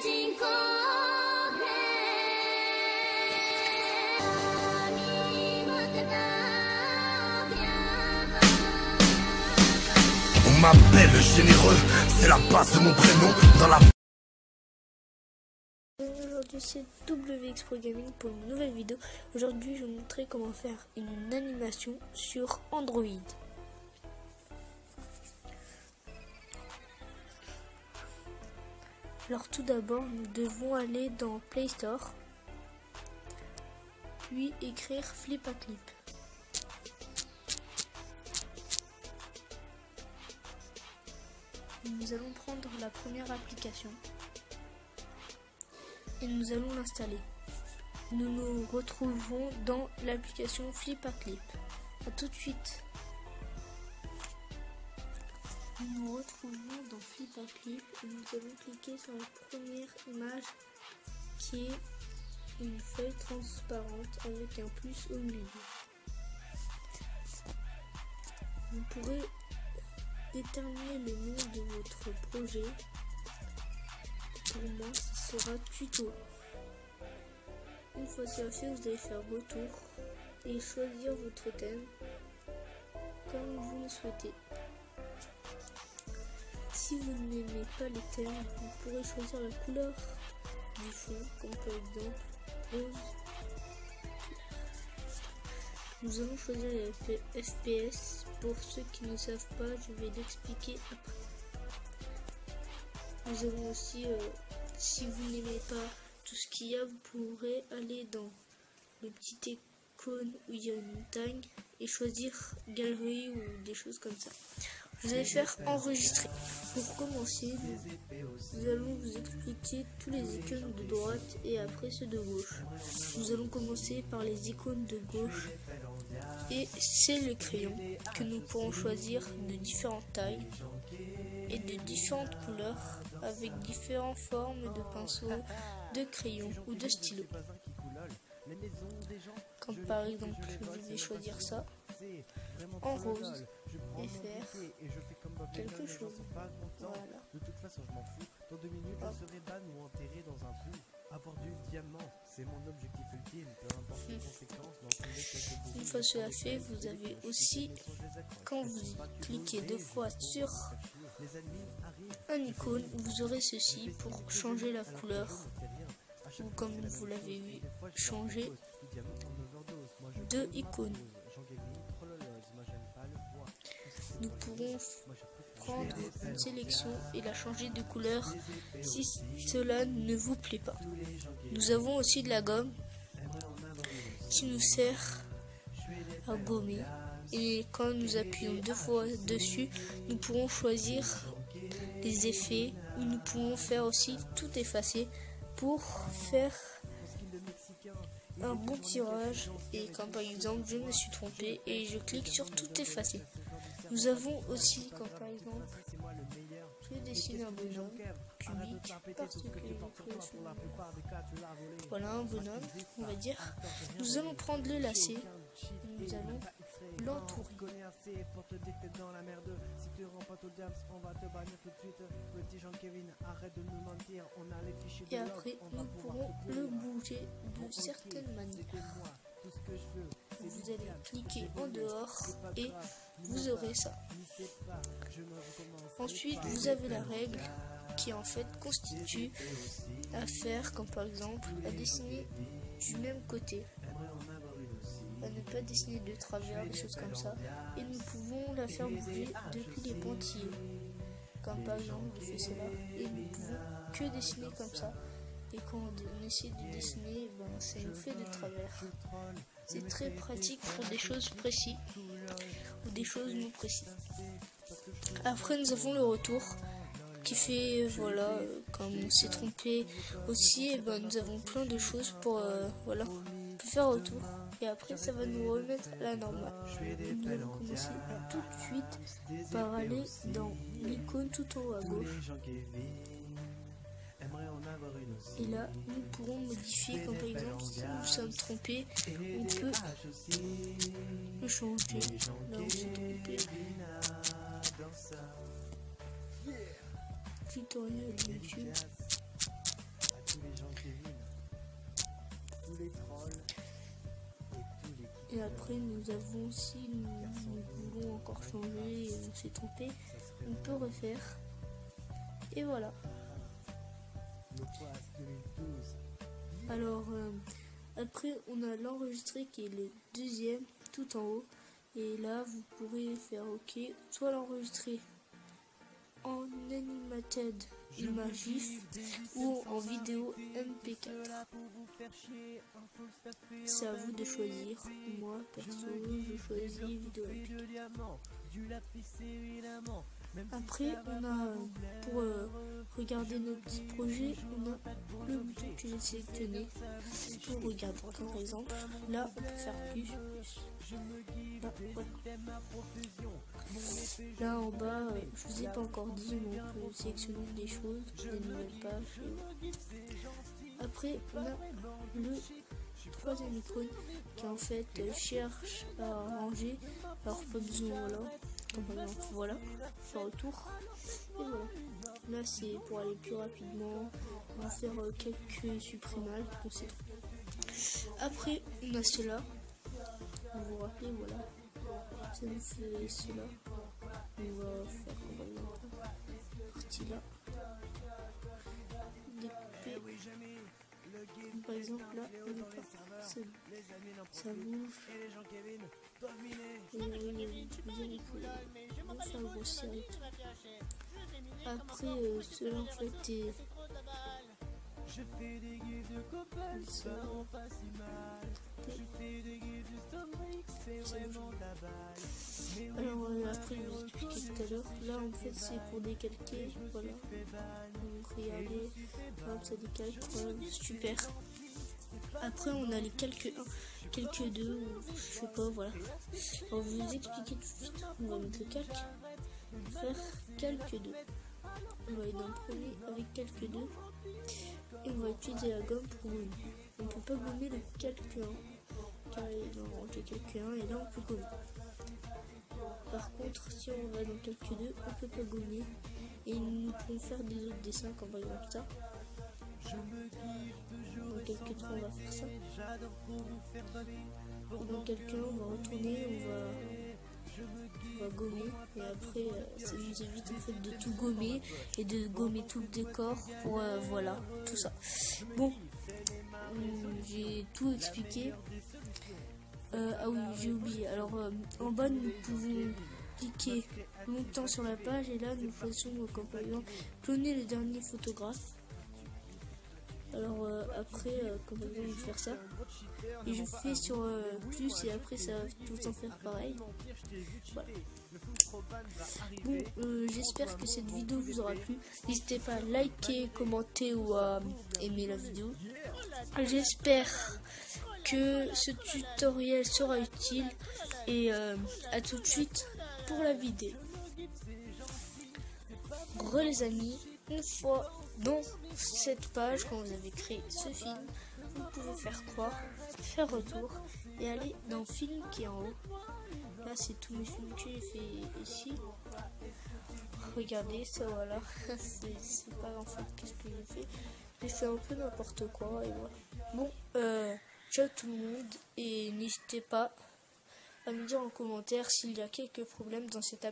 On m'appelle généreux, c'est la base de mon prénom dans la... Aujourd'hui c'est WX Pro Gaming pour une nouvelle vidéo. Aujourd'hui je vais vous montrer comment faire une animation sur Android. Alors tout d'abord nous devons aller dans Play Store, puis écrire Flipaclip. Nous allons prendre la première application et nous allons l'installer. Nous nous retrouvons dans l'application Flipaclip. A tout de suite. Nous nous retrouvons dans Flipaclip et nous allons cliquer sur la première image qui est une feuille transparente avec un plus au milieu. Vous pourrez déterminer le nom de votre projet. Pour moi, ce sera tuto. Une fois cela fait, vous allez faire retour et choisir votre thème comme vous le souhaitez. Si vous n'aimez pas les thèmes, vous pourrez choisir la couleur du fond, comme par exemple rose. Nous allons choisir les FPS. Pour ceux qui ne savent pas, je vais l'expliquer après. Nous avons aussi, si vous n'aimez pas tout ce qu'il y a, vous pourrez aller dans le petit icône où il y a une montagne et choisir galerie ou des choses comme ça. Vous allez faire enregistrer. Pour commencer, nous allons vous expliquer tous les icônes de droite et après ceux de gauche. Nous allons commencer par les icônes de gauche et c'est le crayon que nous pourrons choisir de différentes tailles et de différentes couleurs avec différentes formes de pinceaux, de crayons ou de stylos. Comme par exemple, je vais choisir ça en rose et faire quelque chose. Voilà. De toute façon, je m'en fous. Dans 2 minutes, je serai ban ou enterré dans un puits. Avoir du diamant, c'est mon objectif ultime. Peu importe les conséquences, dans tous les cas, une fois cela fait, vous avez aussi, quand vous cliquez 2 fois sur un icône, vous aurez ceci pour changer la couleur. Ou comme vous l'avez vu, changer de icône. Nous pourrons prendre une sélection et la changer de couleur si cela ne vous plaît pas. Nous avons aussi de la gomme qui nous sert à gommer et quand nous appuyons 2 fois dessus, nous pourrons choisir les effets ou nous pouvons faire aussi tout effacer pour faire un bon tirage. Et comme par exemple je me suis trompé et je clique sur tout effacer. Nous avons aussi, comme par exemple, je vais dessiner un bonhomme cubique parce que voilà un bonhomme, on va dire. Nous allons prendre le lacet, nous allons l'entourer. Et après, nous pourrons le bouger de certaines manières. Vous allez cliquer en dehors et vous aurez ça. Ensuite, vous avez la règle qui en fait constitue à faire, comme par exemple à dessiner du même côté, à ne pas dessiner de travers, des choses comme ça, et nous pouvons la faire bouger depuis les pointillés, comme par exemple je fais cela, et nous pouvons que dessiner comme ça, et quand on essaie de dessiner, ça nous fait de travers. C'est très pratique pour des choses précises ou des choses non précises. Après nous avons le retour qui fait voilà, comme on s'est trompé aussi, et nous avons plein de choses pour voilà, on peut faire retour et après ça va nous remettre à la normale. Nous allons commencer tout de suite par aller dans l'icône tout en haut à gauche. Et là, nous pourrons modifier, comme par exemple, si nous sommes trompés, on peut le changer. Là, on s'est trompé. Tutoriel YouTube. les trolls et tous les qui Et après, nous avons aussi, nous voulons encore changer, et on s'est trompé, on peut refaire. Et voilà. le poisse 2012. Alors, après, on a l'enregistré qui est le deuxième, tout en haut. Et là, vous pourrez faire OK, soit l'enregistrer en animated image GIF ou en vidéo MP4. C'est à vous de choisir. Moi, perso, je choisis vidéo MP4. Après, on a, pour regarder nos petits projets, on a le bouton que j'ai sélectionné pour regarder. Comme par exemple, là, on peut faire plus. Là, voilà. Là en bas, je vous ai pas encore dit, mais on peut sélectionner des choses, des nouvelles pages. Après, on a le troisième icône qui en fait cherche à ranger. Alors pas besoin, voilà. Comme par exemple, voilà, faire le tour. Et voilà. Là c'est pour aller plus rapidement. On va faire quelques supprimales. Après, on a cela. Vous vous rappelez, voilà. Ça nous fait cela. On va faire par exemple partie là. Découper. Par exemple là, on n'est pas. Ça bouge. Et on va faire grossir. Après, cela en fait est. Alors après je vous expliquais tout à l'heure, là en fait c'est pour décalquer, voilà, donc regardez, hop, ça décalque, voilà, super. Après on a les calques 1, calque 2, je sais pas, voilà. Alors je vais vous expliquer tout de suite, on va mettre le calque, faire calque 2. On va aller dans le premier avec calque 2 et on va utiliser la gomme pour gommer. On peut pas gommer le calque 1. Car il est dans le calque 1 et là on peut gommer. Par contre, si on va dans le calque 2, on peut pas gommer et nous pouvons faire des autres dessins comme par exemple ça. Dans le calque 3, on va faire ça. Dans le calque 1, on va retourner, on va gommer et après ça nous évite en fait de tout gommer et de gommer tout le décor pour voilà, tout ça. Bon, j'ai tout expliqué. Ah oui, j'ai oublié. Alors en bas nous pouvons cliquer longtemps sur la page et là nous faisons comme par exemple cloner le dernier photographe. Alors après comme par exemple faire ça et je fais sur plus et après ça va tout le temps faire pareil. Voilà. Bon, j'espère que cette vidéo vous aura plu. N'hésitez pas à liker, commenter ou à aimer la vidéo. J'espère que ce tutoriel sera utile et à tout de suite pour la vidéo. Les amis, une fois dans cette page, quand vous avez créé ce film, vous pouvez faire quoi? Faire retour et aller dans film qui est en haut. Là c'est tous mes films que j'ai fait ici. Regardez ça, voilà. c'est pas en fait qu'est-ce que j'ai fait. J'ai fait un peu n'importe quoi et voilà. Bon, ciao tout le monde et n'hésitez pas à me dire en commentaire s'il y a quelques problèmes dans cette application.